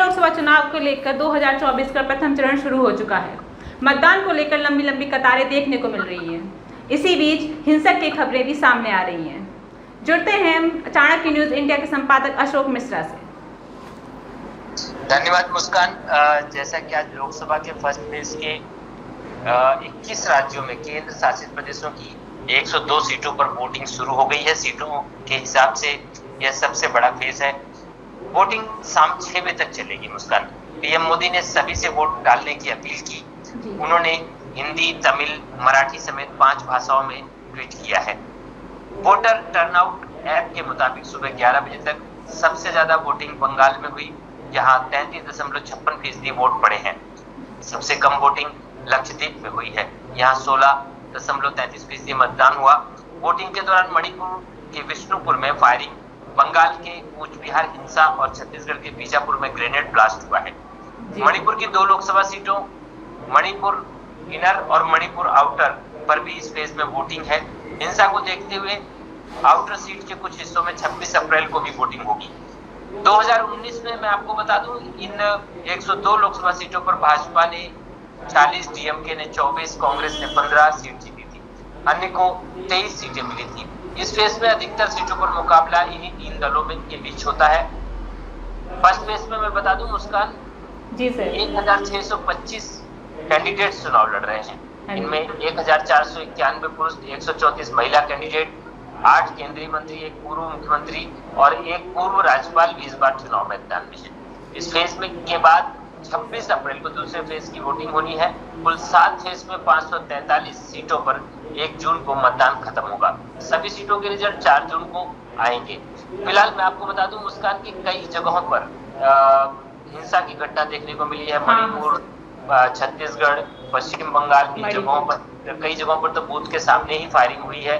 लोकसभा चुनाव को लेकर 2024 का प्रथम चरण शुरू हो चुका है। मतदान को लेकर लंबी लंबी कतारें देखने को मिल रही हैं। इसी बीच हिंसक की खबरें भी सामने आ रही हैं। जुड़ते हैं हम चाणक्य न्यूज इंडिया के संपादक अशोक मिश्रा से। धन्यवाद मुस्कान। जैसा कि आज लोकसभा के फर्स्ट फेज के 21 राज्यों में केंद्र शासित प्रदेशों की 102 सीटों पर वोटिंग शुरू हो गई है। सीटों के हिसाब से यह सबसे बड़ा फेज है। वोटिंग शाम 6 बजे तक चलेगी। मुस्कान, पीएम मोदी ने सभी से वोट डालने की अपील की। उन्होंने हिंदी, तमिल, मराठी समेत 5 भाषाओं में ट्वीट किया है। वोटर टर्नआउट ऐप के मुताबिक सुबह 11 बजे तक सबसे ज्यादा वोटिंग बंगाल में हुई, जहां 33.56% वोट पड़े हैं। सबसे कम वोटिंग लक्षद्वीप में हुई है, यहाँ 16.33% मतदान हुआ। वोटिंग के दौरान मणिपुर के विष्णुपुर में फायरिंग, बंगाल के कूच बिहार हिंसा और छत्तीसगढ़ के बीजापुर में ग्रेनेड ब्लास्ट हुआ है। मणिपुर की 2 लोकसभा सीटों मणिपुर इनर और मणिपुर आउटर पर भी इस फेज में वोटिंग है। हिंसा को देखते हुए आउटर सीट के कुछ हिस्सों में 26 अप्रैल को भी वोटिंग होगी। 2019 में मैं आपको बता दूं, इन 102 लोकसभा सीटों पर भाजपा ने 40, डीएमके ने 24, कांग्रेस ने 15 सीट जीती थी। अन्य को 23 सीटें मिली थी। इस फेज में अधिकतर सीटों पर मुकाबला इन्हीं 3 दलों में के बीच होता है। फर्स्ट फेज में मैं बता दूं मुस्कान, जी सर, 1625 कैंडिडेट्स चुनाव लड़ रहे हैं। इनमें 1491 पुरुष, 134 महिला कैंडिडेट, 8 केंद्रीय मंत्री, 1 पूर्व मुख्यमंत्री और 1 पूर्व राज्यपाल भी इस बार चुनाव मैदान में है। इस फेज में के बाद 26 अप्रैल को दूसरे फेज की वोटिंग होनी है। कुल 7 फेज में 543 सीटों पर 1 जून को मतदान खत्म होगा। सभी सीटों के रिजल्ट 4 जून को आएंगे। फिलहाल मैं आपको बता दूं मुस्कान की कई जगहों पर हिंसा की घटना देखने को मिली है। मणिपुर, छत्तीसगढ़, पश्चिम बंगाल की जगहों पर, कई जगहों पर तो बूथ के सामने ही फायरिंग हुई है।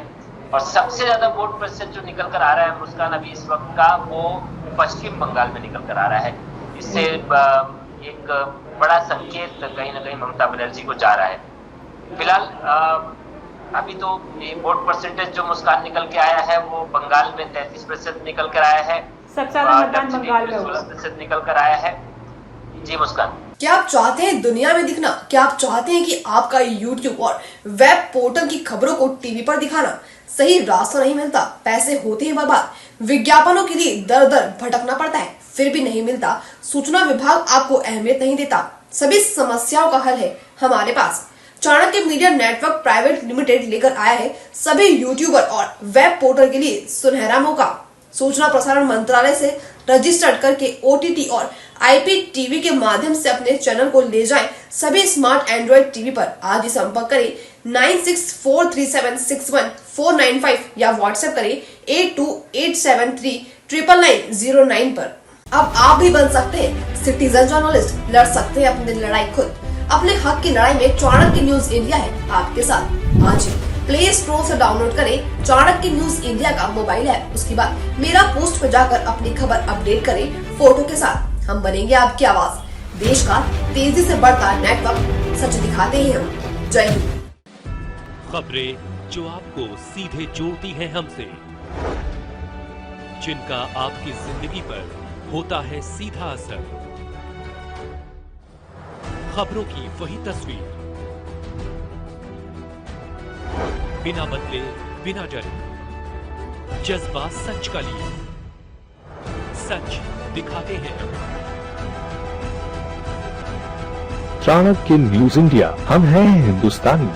और सबसे ज्यादा वोट प्रतिशत जो निकल कर आ रहा है मुस्कान अभी इस वक्त का, वो पश्चिम बंगाल में निकल कर आ रहा है। इससे एक बड़ा संकेत कहीं ना कहीं ममता बनर्जी को जा रहा है। फिलहाल अभी तो ये वोट परसेंटेज जो मुस्कान निकल के आया है वो बंगाल में 33% निकल कर आया है। सबसे ज्यादा मतदान बंगाल में 16% निकल कर आया है। जी मुस्कान, क्या आप चाहते हैं दुनिया में दिखना? क्या आप चाहते हैं कि आपका YouTube और वेब पोर्टल की खबरों को टीवी पर दिखाना? सही रास्ता नहीं मिलता, पैसे होते हैं बर्बाद, विज्ञापनों के लिए दर दर भटकना पड़ता है, फिर भी नहीं मिलता, सूचना विभाग आपको अहमियत नहीं देता। सभी समस्याओं का हल है हमारे पास। Chanakya media network private limited लेकर आया है सभी यूट्यूबर और वेब पोर्टल के लिए सुनहरा मौका। सूचना प्रसारण मंत्रालय से रजिस्टर्ड करके OTT और IPTV के माध्यम से अपने चैनल को ले जाएं सभी स्मार्ट एंड्रॉइड टीवी पर। आज ही संपर्क करें 9643761495 या व्हाट्सएप करें 8287399909 पर। अब आप भी बन सकते हैं सिटीजन जर्नलिस्ट, लड़ सकते हैं अपनी लड़ाई खुद। अपने हक की लड़ाई में चाणक्य न्यूज इंडिया है आपके साथ। आज ही प्ले स्टोर से डाउनलोड करें चाणक्य न्यूज इंडिया का मोबाइल ऐप। उसके बाद मेरा पोस्ट पर जाकर अपनी खबर अपडेट करें फोटो के साथ। हम बनेंगे आपकी आवाज। देश का तेजी से बढ़ता नेटवर्क, सच दिखाते हैं हम। जय हिंद। खबरें जो आपको सीधे जोड़ती हैं हमसे, जिनका आपकी जिंदगी पर होता है सीधा असर। खबरों की वही तस्वीर, बिना बदले बिना डरे, जज्बा सच का लिए, सच दिखाते हैं। चाणक्य न्यूज इंडिया, हम हैं हिंदुस्तानी।